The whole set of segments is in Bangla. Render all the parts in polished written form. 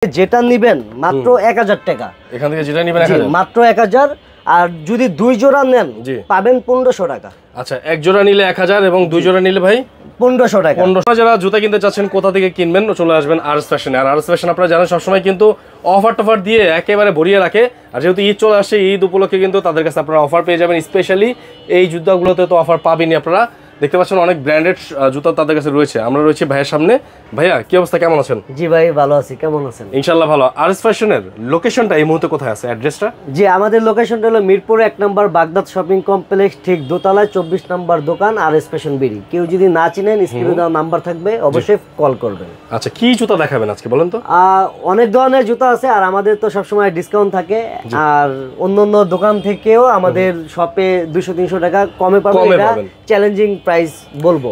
যেটা নিবেন মাত্র 1000 টাকা। এখান থেকে যেটা নিবেন 1000 মাত্র 1000। আর যদি 2 জোড়া নেন পাবেন 1500 টাকা। আচ্ছা, এক জোড়া নিলে 1000 এবং 2 জোড়া নিলে ভাই 1500 টাকা। 1500। যারা জুতা কিনতে চাচ্ছেন কোথা থেকে কিনবেন চলে আসবেন আরএস ফ্যাশনে। আর আরএস ফ্যাশন আপনারা জানেন সবসময় কিন্তু অফার টফার দিয়ে একেবারে ভরিয়ে রাখে। আর যেহেতু ঈদ চলে আসছে, ঈদ উপলক্ষে কিন্তু তাদের কাছে আপনারা অফার পেয়ে যাবেন। স্পেশালি এই জুতাগুলোতে তো অফার পাবেনই আপনারা। দেখতে পাচ্ছেন অনেক ব্র্যান্ডেড জুতা তাদের কাছে রয়েছে। আমরা রয়েছি ভাইয়ের সামনে। ভাইয়া কি অবস্থা, কেমন আছেন? জি ভাই ভালো আছি, কেমন আছেন? ইনশাআল্লাহ ভালো। আরএস ফ্যাশনের লোকেশনটা এই মুহূর্তে কোথায় আছে, অ্যাড্রেসটা? জি আমাদের লোকেশনটা হলো মিরপুর 1 নম্বর বাগদাদ শপিং কমপ্লেক্স, ঠিক দোতলায় 24 নম্বর দোকান আরএস ফ্যাশন বিডি। কেউ যদি না চিনেন স্ক্রিনে দেওয়া নাম্বার থাকবে, অবশ্যই কল করবেন। আচ্ছা, কি জুতা দেখাবেন আজকে বলেন তো? অনেক ধরনের জুতা আছে, আর আমাদের তো সবসময় ডিসকাউন্ট থাকে। আর অন্য দোকান থেকেও আমাদের শপে 200-300 টাকা কমে পাবেন। এটা চ্যালেঞ্জিং প্রাইস বলবো।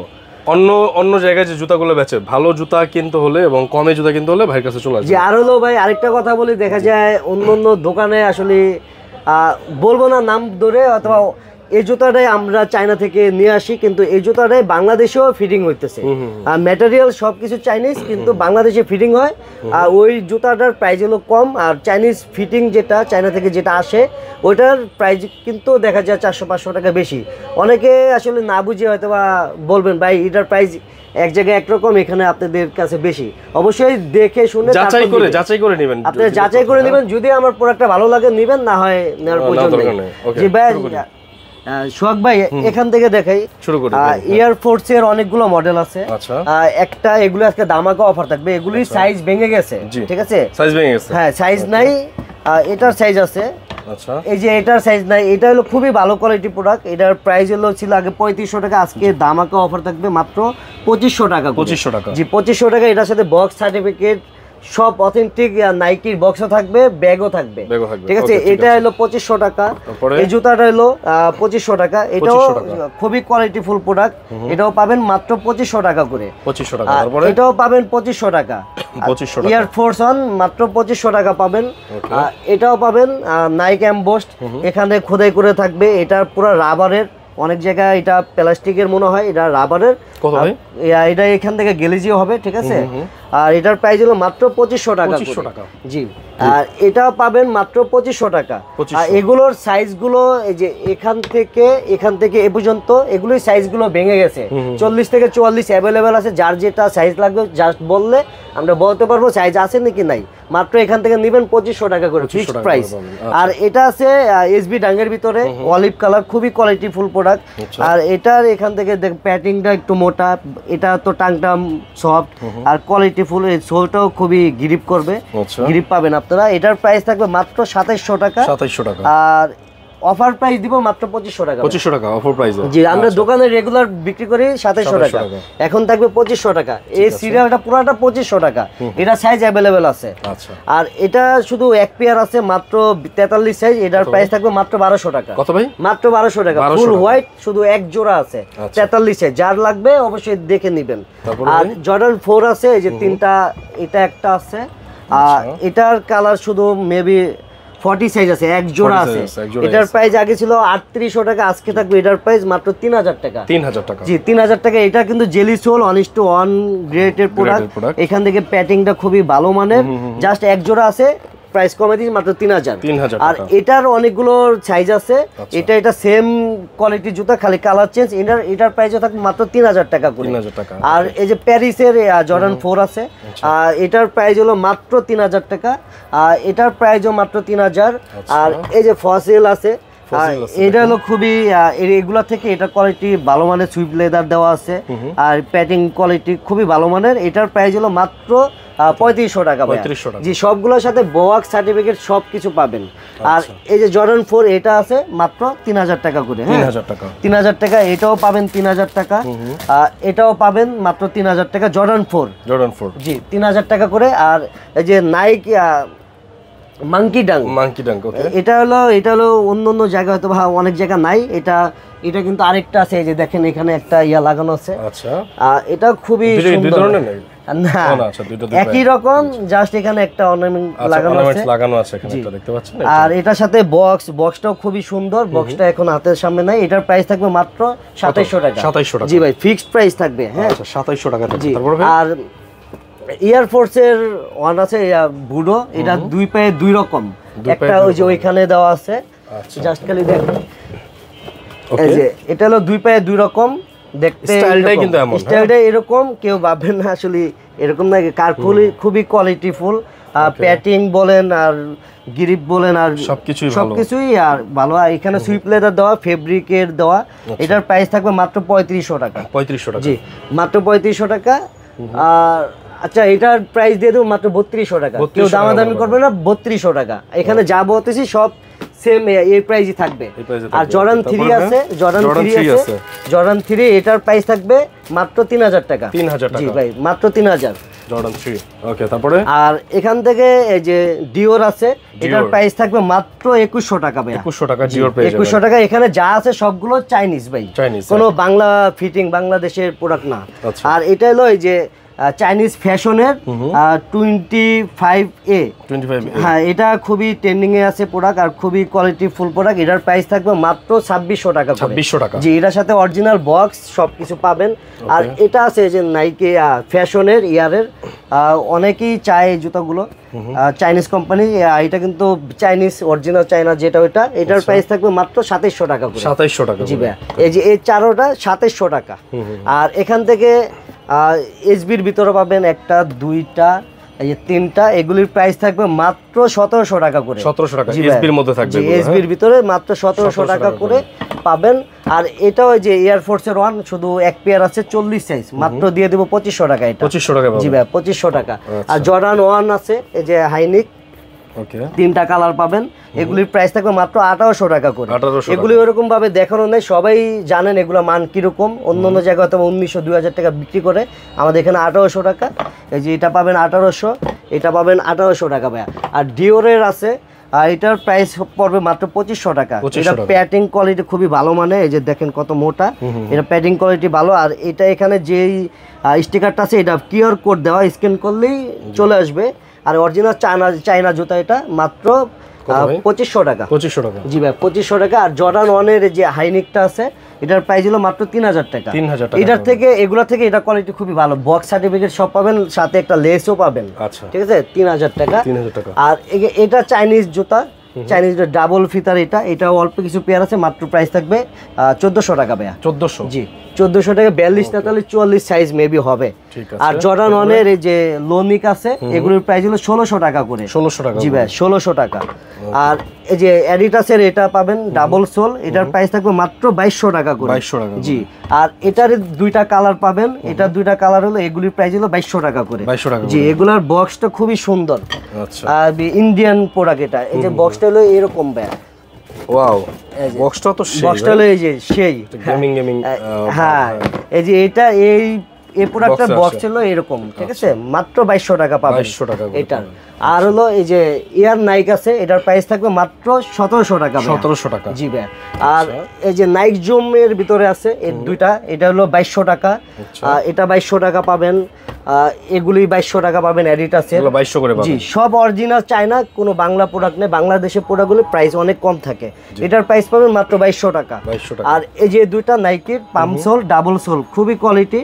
অন্য জায়গায় যে জুতাগুলো বেচে, ভালো জুতা কিনতে হলে এবং কমে জুতা কিনতে হলে ভাইয়ের কাছে চলে আসবে। জি আর হলো ভাই আরেকটা কথা বলি, দেখা যায় অন্য দোকানে আসলে বলবো না নাম ধরে, অথবা এই জুতাটাই আমরা চায়না থেকে নিয়ে আসি, কিন্তু এই জুতাটাই বাংলাদেশেও ফিটিং হইতেছে। আর ম্যাটেরিয়াল সবকিছু চাইনিজ, কিন্তু বাংলাদেশে ফিটিং হয়। আর ওই জুতাটার প্রাইস হলো কম, আর চাইনিজ ফিটিং যেটা চায়না থেকে যেটা আসে ওইটার প্রাইস কিন্তু দেখা যায় 400-500 টাকা বেশি। অনেকে আসলে না বুঝে হয়তো বা বলবেন ভাই এটার প্রাইস এক জায়গায় একরকম, এখানে আপনাদের কাছে বেশি। অবশ্যই দেখে শুনে যাচাই করে নেবেন। আপনি যাচাই করে নেবেন, যদি আমার প্রোডাক্টটা ভালো লাগে নেবেন, না হয় নেওয়ার প্রয়োজন নেই। জি ভাই সোহাগ ভাই এখান থেকে দেখাই শুরু করি। এয়ারফোর্স এর অনেকগুলো মডেল আছে। একটা এগুলো আজকে দামাকা অফার থাকবে। এগুলির সাইজ ভেঙে গেছে, ঠিক আছে? সাইজ ভেঙে গেছে, হ্যাঁ সাইজ নাই। এটার সাইজ আছে। আচ্ছা, এই যে এটার সাইজ নাই। এটা হলো খুবই ভালো কোয়ালিটি প্রোডাক্ট। এটার প্রাইস হলো ছিল আগে 3500 টাকা, আজকে দামাকা অফার থাকবে মাত্র 2500 টাকা। 2500 টাকা? জি 2500 টাকা। এটার সাথে বক্স সার্টিফিকেট সব অথেন্টিক নাইকির বক্সও থাকবে, ব্যাগও থাকবে, ঠিক আছে? এটা হলো 2500 টাকা। এই জুতাটা হলো 2500 টাকা। এটাও খুবই কোয়ালিটিফুল প্রোডাক্ট। এটাও পাবেন মাত্র 2500 টাকা করে। 2500 টাকা। এটাও পাবেন 2500 টাকা। 2500 টাকা এয়ারফোর্স অন মাত্র 2500 টাকা পাবেন। এটাও পাবেন নাইক এমবোসড, এখানে খোদাই করে থাকবে। এটা পুরো রাবারের, অনেক জায়গায় এটা প্লাস্টিকের মনে হয়, এটা রাবারের। এটা এখান থেকে গ্লেজিও হবে, ঠিক আছে? আর এটার প্রাইস হলো মাত্র 2500 টাকা। 2500 টাকা, জি। আর এটাও পাবেন মাত্র 2500 টাকা। আর এগুলোর সাইজগুলো এই যে এখান থেকে এ পর্যন্ত এগুলোর সাইজগুলো ভেঙে গেছে। 40 থেকে 44 অ্যাভেলেবেল আছে। যার যেটা সাইজ লাগবে জাস্ট বললে আমরা বলতে পারবো সাইজ আছে নাকি নাই। মাত্র এখান থেকে নেবেন 2500 টাকা করে ফিক্সড প্রাইস। আর এটা আছে এসবি ডাঙ্গের ভিতরে, অলিভ কালার, খুবই কোয়ালিটিফুল প্রোডাক্ট। আর এটার এখান থেকে প্যাটিংটা একটু মোটা, এটা তো টাংটা সফট আর কোয়ালিটিফুল। এই সোলটাও খুবই গ্রিপ করবে, গ্রিপ পাবেন আপনারা। এটার প্রাইস থাকবে মাত্র 2700 টাকা। 2700 টাকা। আর অফার প্রাইস দিব মাত্র 2500 টাকা। 2500 টাকা অফার প্রাইস। জি আমরা দোকানে রেগুলার বিক্রি করি 2700 টাকা, এখন থাকবে 2500 টাকা। এই সিরিয়ালটা পুরোটা 2500 টাকা। এটা সাইজ अवेलेबल আছে। আচ্ছা, আর এটা শুধু এক পেয়ার আছে মাত্র 43 সাইজ। এটার প্রাইস থাকবে মাত্র 1200 টাকা। কত ভাই? মাত্র 1200 টাকা। ফুল হোয়াইট, শুধু এক জোড়া আছে 43 সাইজ। যার লাগবে অবশ্যই দেখে নেবেন। আর জর্ডান 4 আছে, এই যে তিনটা, এটা একটা আছে। আর এটার কালার শুধু মেবি 40 সাইজ আছে, এক জোড়া আছে। এটার প্রাইস আগে ছিল 3800 টাকা, আজকে থাকবে এটার প্রাইস মাত্র 3000 টাকা। 3000 টাকা, জি 3000 টাকা। এটা কিন্তু জেলি সোল 1:1 গ্রেডের প্রোডাক্ট। এখান থেকে প্যাটিংটা খুবই ভালো মানের। জাস্ট এক জোড়া আছে, প্রাইস কমে দিয়েছি মাত্র 3000। আর এটার অনেকগুলো সাইজ আছে। এটা সেম কোয়ালিটির জুতা, খালি কালার চেঞ্জ। এটার প্রাইসও থাকবে মাত্র 3000 টাকা করে। আর এই যে প্যারিসের জর্ডান 4 আছে, এটার প্রাইস হলো মাত্র 3000 টাকা। আর এটার প্রাইসও মাত্র 3000। আর এই যে ফসিল আছে, এটা হলো খুবই এগুলা থেকে এটা কোয়ালিটি ভালো মানের, সুইপ লেদার দেওয়া আছে। আর প্যাটিং কোয়ালিটি খুবই ভালো মানের। এটার প্রাইস হলো মাত্র 3500 টাকা। জি সবগুলোর সাথে বক্স সার্টিফিকেট সব কিছু পাবেন। আর এই যে জর্ডান 4 এটা আছে মাত্র 3000 টাকা করে। 3000 টাকা। এটাও পাবেন 3000 টাকা। এটাও পাবেন মাত্র 3000 টাকা। জর্ডান 4 জি 3000 টাকা করে। আর এই যে নাইক মাঙ্কি ডাং, এটা হলো অন্য জায়গায় হয়তো অনেক জায়গা নাই। এটা কিন্তু আরেকটা আছে, এই যে দেখেন এখানে একটা ইয়া লাগানো আছে। আচ্ছা, এটা খুবই সুন্দর। না একই রকম, জাস্ট এখানে একটা অর্নামেন্ট লাগানো আছে এখানে, একটা দেখতে পাচ্ছেন। আর এটার সাথে বক্সটাও খুবই সুন্দর। বক্সটা এখন হাতের সামনে নাই। এটার প্রাইস থাকবে মাত্র 2700 টাকা। 2700 টাকা, জি ভাই ফিক্সড প্রাইস থাকবে। হ্যাঁ 2700 টাকা। তারপর আর এয়ারফোর্সের ওয়ান আছে বুড়ো, এটা দুই পায়ে দুই রকম, একটা ওই যে ওইখানে দেওয়া আছে, জাস্ট খালি দেখুন এই যে এটা হলো দুই পায়ে দুই রকম দেখতে, স্টাইলটাই কিন্তু এমন, স্টাইলটা এরকম, কেউ ভাবেন না আসলে এরকম না, কার খুবই কোয়ালিটিফুল, প্যাটিং বলেন আর গ্রিপ বলেন আর সবকিছুই আর ভালো। আর এখানে সুইপ লেদার দেওয়া, ফেব্রিকের দেওয়া, এটার প্রাইস থাকবে মাত্র 3500 টাকা। 3500 টাকা, জি মাত্র 3500 টাকা। আর আচ্ছা এটার প্রাইস দিয়ে দেবো মাত্র 3200 টাকা, কেউ দামাদামি করবে না, 3200 টাকা। এখানে যা বলতেছি সব সেম এই প্রাইসই থাকবে। আর জর্ডান 3 আছে, জর্ডান 3 এটার প্রাইস থাকবে মাত্র 3000 টাকা। 3000 টাকা, জি ভাই মাত্র 3000 জর্ডান 3। ওকে, তারপরে আর এখান থেকে এই যে ডিওর আছে, এটার প্রাইস থাকবে মাত্র 2100 টাকা ভাই। 2100 টাকা ডিওর পেয়ে যাবেন। 2100 টাকা। এখানে যা আছে সবগুলো চাইনিজ ভাই, কোনো বাংলা ফিটিং বাংলাদেশের প্রোডাক্ট না। আর এটা হলো এই যে চাইনিজ ফ্যাশনের 25A, হ্যাঁ এটা খুবই ট্রেন্ডিং এ আছে প্রোডাক্ট আর খুবই কোয়ালিটি ফুল প্রোডাক্ট। এটার প্রাইস থাকবে মাত্র 2600 টাকা। 2600 টাকা, জি এটার সাথে অরিজিনাল বক্স সবকিছু পাবেন। আর এটা আছে যে নাইকি ফ্যাশনের ইয়ারের, অনেকেই চায় এই জুতাগুলো, চাইনিজ কোম্পানি, এটা কিন্তু চাইনিজ অরিজিনাল চায়না যেটা ওইটা, এটার প্রাইস থাকবে মাত্র 2700 টাকা করে। 2700 টাকা, জি ভাই এই যে এই চারোটা 2700 টাকা। আর এখান থেকে এসবির ভিতরে পাবেন একটা দুইটা এই যে তিনটা, এগুলির প্রাইস থাকবে মাত্র 1700 টাকা করে। 1700 টাকা এসবির মধ্যে থাকবে, এসবির ভিতরে মাত্র 1700 টাকা করে পাবেন। আর এটা ওই যে এয়ারফোর্সের ওয়ান, শুধু এক পেয়ার আছে 40 সাইজ, মাত্র দিয়ে দেব 2500 টাকা। এটা 2500 টাকা, জি ভাই 2500 টাকা। আর জর্ডান 1 আছে এই যে হাইনিক, ওকে তিনটা কালার পাবেন, এগুলির প্রাইস থাকবে মাত্র 1800 টাকা করে। এগুলি ওরকম ভাবে দেখানো নেই, সবাই জানেন এগুলো মান কিরকম, অন্য অন্য জায়গায় হয়তো 1900 2000 টাকা বিক্রি করে, আমাদের এখানে 1800 টাকা। এই যে এটা পাবেন 1800, এটা পাবেন 1800 টাকা ভাইয়া। আর ডিওরের আছে, আর এটার প্রাইস পড়বে মাত্র 2500 টাকা। এটা প্যাটিং কোয়ালিটি খুবই ভালো, মানে এই যে দেখেন কত মোটা, এটা প্যাটিং কোয়ালিটি ভালো। আর এটা এখানে যেই স্টিকারটা আছে এটা কিউআর কোড দেওয়া, স্ক্যান করলেই চলে আসবে। আর অরিজিনাল চায়না জুতা, এটা মাত্র 2500 টাকা। 2500 টাকা, জি ভাই 2500 টাকা। আর জর্ডান 1 এর যে হাইনিকটা আছে, এটার প্রাইস হলো মাত্র 3000 টাকা। 3000 টাকা। এটার থেকে এগুলা থেকে এটা কোয়ালিটি খুবই ভালো, বক্স সার্টিফিকেট সব পাবেন, সাথে একটা লেসও পাবেন। আচ্ছা ঠিক আছে, 3000 টাকা। 3000 টাকা। আর এটা চাইনিজ জুতা, চাইনিজ ডাবল ফিতার, এটা অল্প কিছু পেয়ার আছে, মাত্র প্রাইস থাকবে 1400 টাকা ভাইয়া। 1400, জি 1400 টাকা। 42 43 44 সাইজ মেবি হবে। আর জর্ডান 1 এর এই যে লোনিক আছে, এগুলোর প্রাইস হলো 1600 টাকা করে। 1600 টাকা, জি ভাই 1600 টাকা। আর এই যে অ্যাডিডাসের এটা পাবেন ডাবল সোল, এটার প্রাইস থাকবে মাত্র 2200 টাকা করে। 2200 টাকা, জি। আর এটার দুইটা কালার পাবেন, এটার দুইটা কালার হলো, এগুলির প্রাইস হলো 2200 টাকা করে। 2200 টাকা, জি। এগুলার বক্সটা খুবই সুন্দর, আচ্ছা ইন্ডিয়ান প্রোডাক্ট এটা। এই যে বক্সটা হলো এরকম ভাই, ওয়াও বক্সটা তো সেই, বক্সটা হলো এই যে সেই গেমিং হ্যাঁ এই যে এটা এই প্রোডাক্টের বক্স হলো এরকম, ঠিক আছে, মাত্র 2200 টাকা পাবেন 2200 টাকা এটা। আর হলো এই যে এয়ার নাইক আছে, এটার প্রাইস থাকবে মাত্র 1700 টাকা। 1700 টাকা, জি ভাই। আর এই যে নাইক জুম এর ভিতরে আছে এই দুইটা, এটা হলো 2200 টাকা, এটা 2200 টাকা পাবেন। এগুলি 2200 টাকা পাবেন, অ্যাডিডাস এর 2200 করে পাবেন। জি সব অরিজিনাল চায়না, কোনো বাংলা প্রোডাক্ট নেই। বাংলাদেশের প্রোডাক্টগুলোর প্রাইস অনেক কম থাকে, এটার প্রাইস পাবেন মাত্র 2200 টাকা। আর এই যে দুইটা নাইকির পাম্প সোল ডাবল সোল, খুবই কোয়ালিটি।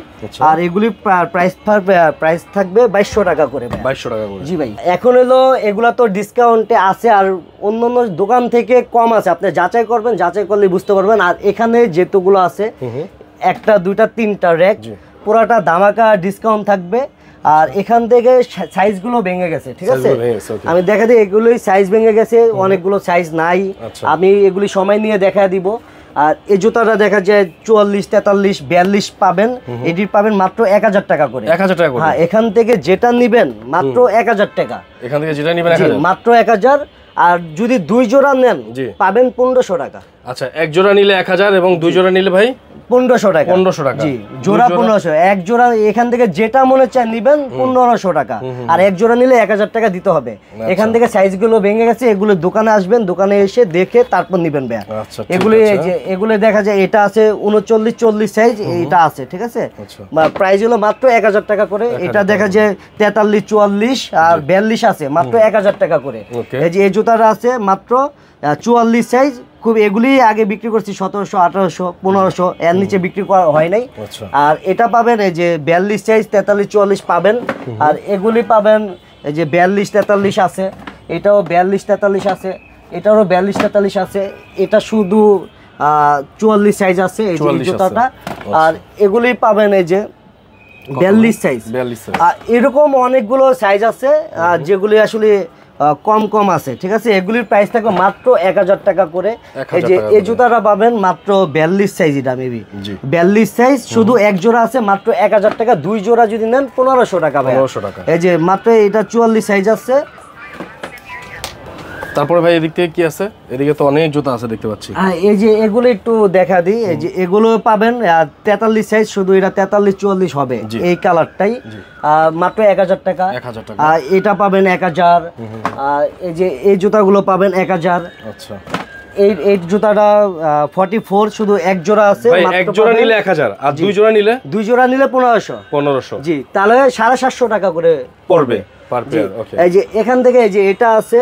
আর এগুলি প্রাইস থাকবে 2200 টাকা করে। 2200 টাকা করে, জি ভাই। এখন হলো এগুলা তো ডিসকাউন্টে আছে, আর অন্য অন্য দোকান থেকে কম আছে, আপনি যাচাই করবেন, যাচাই করলে বুঝতে পারবেন। আর এখানে যেগুলো আছে, একটা দুইটা তিনটা র্যাক, পুরাটা ধামাকা ডিসকাউন্ট থাকবে। আর এখান থেকে সাইজগুলো ভেঙে গেছে, ঠিক আছে, আমি দেখা দিই এগুলোই সাইজ ভেঙে গেছে, অনেকগুলো সাইজ নাই, আমি এগুলি সময় নিয়ে দেখা দিব। আর এই জুতাটা দেখা যায় 44 43 42 পাবেন, এটির পাবেন মাত্র 1000 টাকা করে। 1000 টাকা করে, হ্যাঁ এখান থেকে যেটা নিবেন মাত্র 1000 টাকা, এখান থেকে যেটা নিবেন 1000, মাত্র 1000। আর যদি 2 জোড়া নেন পাবেন 1500 টাকা। আচ্ছা, এক জোড়া নিলে 1000 এবং 2 জোড়া নিলে ভাই 1500 টাকা। 1500 টাকা, জি জোড়া 1500, এক জোড়া এখান থেকে যেটা মনে চায় নিবেন 1500 টাকা। আর এক জোড়া নিলে 1000 টাকা দিতে হবে। এখান থেকে সাইজগুলো ভেঙে গেছে, এগুলো দোকানে আসবেন, দোকানে এসে দেখে তারপর নিবেন ভাই। এগুলো যে এগুলো দেখা যায় এটা আছে 39 40 সাইজ, এটা আছে, ঠিক আছে, প্রাইস হলো মাত্র 1000 টাকা করে। এটা দেখা যায় 43 44 আর 42 আছে, মাত্র 1000 টাকা করে। এই যে এই জুতাটা আছে মাত্র 44 সাইজ, খুব এগুলি আগে বিক্রি করছি 1700, 1800, 1500, এর নিচে বিক্রি করা হয় নাই। আর এটা পাবেন এই যে 42 সাইজ 43, 44 পাবেন। আর এগুলি পাবেন এই যে 42, 43 আছে, এটাও 42, 43 আছে, এটারও 42, 43 আছে, এটা শুধু 44 সাইজ আছে এই যে জুতাটা। আর এগুলি পাবেন এই যে 42 সাইজ। আর এরকম অনেকগুলো সাইজ আছে যেগুলি আসলে কম আছে, ঠিক আছে। এগুলির প্রাইস থাকবে মাত্র 1000 টাকা করে। এই যে এই জুতাটা পাবেন মাত্র 42 সাইজ, এটা মেবি 42 সাইজ, শুধু এক জোড়া আছে মাত্র 1000 টাকা। 2 জোড়া যদি নেন 1500 টাকা ভাই। এই যে মাত্র এটা 44 সাইজ আছে। তারপরে ভাই এদিক থেকে কি আছে? এদিকে তো অনেক জুতা আছে দেখতে পাচ্ছি। এই যে এগুলো একটু দেখা দিই, এই যে এগুলো পাবেন 43 সাইজ, শুধু এটা 43, 44 হবে এই কালারটাই, মাত্র 1000 টাকা। এটা পাবেন 1000। এই যে এই জুতাগুলো পাবেন 1000। আচ্ছা, এই জুতাটা 44, শুধু এক জোড়া আছে, এক জোড়া নিলে 1000, আর দুই জোড়া নিলে 1500। জি, তাহলে 750 টাকা করে পড়বে। এই যে এখান থেকে এই যে এটা আছে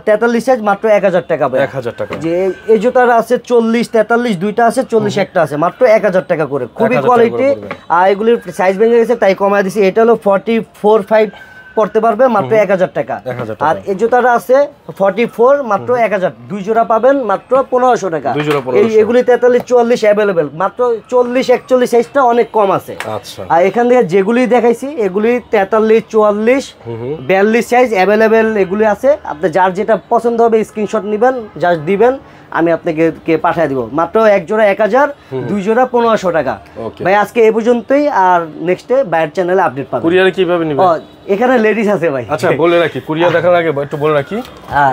43 সাইজ, মাত্র 1000 টাকা। 1000 টাকা। যে এই জুতাটা আছে 40, 43 দুইটা আছে, 40 একটা আছে, মাত্র 1000 টাকা করে। খুবই কোয়ালিটি। আর এগুলির সাইজ ভেঙে গেছে তাই কমায় দিছি। এটা হলো 44, 5 পড়তে পারবে মাত্র 1000 টাকা। আর এই জুতাটা আছে 44, মাত্র 1000। 2 জোড়া পাবেন মাত্র 1500 টাকা। এই এগুলি 43, 44 অ্যাভেলেবেল, মাত্র 40, 41 সাইজটা অনেক কম আছে। আর এখান থেকে যেগুলি দেখাইছি এগুলি 43, 44, 42 সাইজ অ্যাভেলেবেল এগুলি আছে। আপনি যার যেটা পছন্দ হবে স্ক্রিনশট নেবেন, জাস্ট দিবেন, আমি আপনাকে পাঠিয়ে দিব। মাত্র এক জোড়া 1000, 2 জোড়া 1500 টাকা। ভাই আজকে এই পর্যন্তই, আর নেক্সটে বাইরের চ্যানেলে আপডেট পাবেন। কুরিয়ারে কিভাবে নেবেন? এখানে লেডিস আছে ভাই। আচ্ছা, বলে রাখি, কুরিয়ার দেখার আগে একটু বলে রাখি,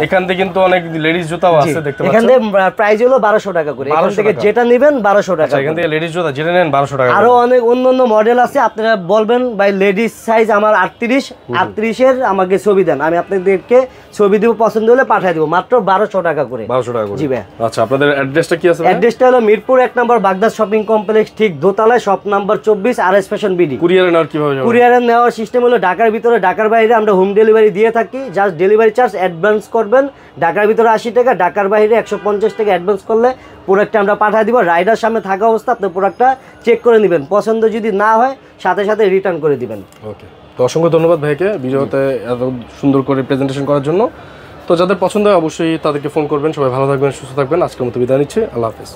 এখান থেকে কিন্তু অনেক লেডিস জুতাও আছে দেখতে পাচ্ছেন। এখান থেকে প্রাইস হলো 1200 টাকা করে। এখান থেকে যেটা নেবেন 1200 টাকা। আচ্ছা, এখান থেকে লেডিস জুতা যেটা নেন 1200 টাকা। আরো অনেক অন্যান্য মডেল আছে, আপনারা বলবেন ভাই লেডিস সাইজ আমার 38 এর আমাকে ছবি দেন, আমি আপনাদেরকে ছবি দিব, পছন্দ হলে পাঠিয়ে দিব, মাত্র 1200 টাকা করে। 1200 টাকা করে। জি ভাই। আচ্ছা, আপনাদের অ্যাড্রেসটা কি আছে? অ্যাড্রেসটা হলো মিরপুর 1 নম্বর বাগদাদ শপিং কমপ্লেক্স, ঠিক দোতলায়, shop number 24, RS fashion BD. কুরিয়ারে নেওয়ার কিভাবে যাবেন? কুরিয়ারে নেওয়ার সিস্টেম হলো ঢাকার ভিতরে, ঢাকার বাইরে আমরা হোম ডেলিভারি দিয়ে থাকি। জাস্ট ডেলিভারি চার্জ অ্যাডভান্স করবেন। ঢাকার ভিতরে 80 টাকা, ঢাকার বাইরে 150 টাকা অ্যাডভান্স করলে প্রোডাক্টটা আমরা পাঠিয়ে দিব। রাইডার সামনে থাকা অবস্থা আপনি প্রোডাক্টটা চেক করে নেবেন, পছন্দ যদি না হয় সাথে সাথে রিটার্ন করে দিবেন। ওকে, তো অসংখ্য ধন্যবাদ ভাইকে ভিডিওতে এত সুন্দর করে প্রেজেন্টেশন করার জন্য। তো যাদের পছন্দ হয় অবশ্যই তাদেরকে ফোন করবেন। সবাই ভালো থাকবেন, সুস্থ থাকবেন। আজকের মতো বিদায় নিচ্ছি, আল্লাহ হাফেজ।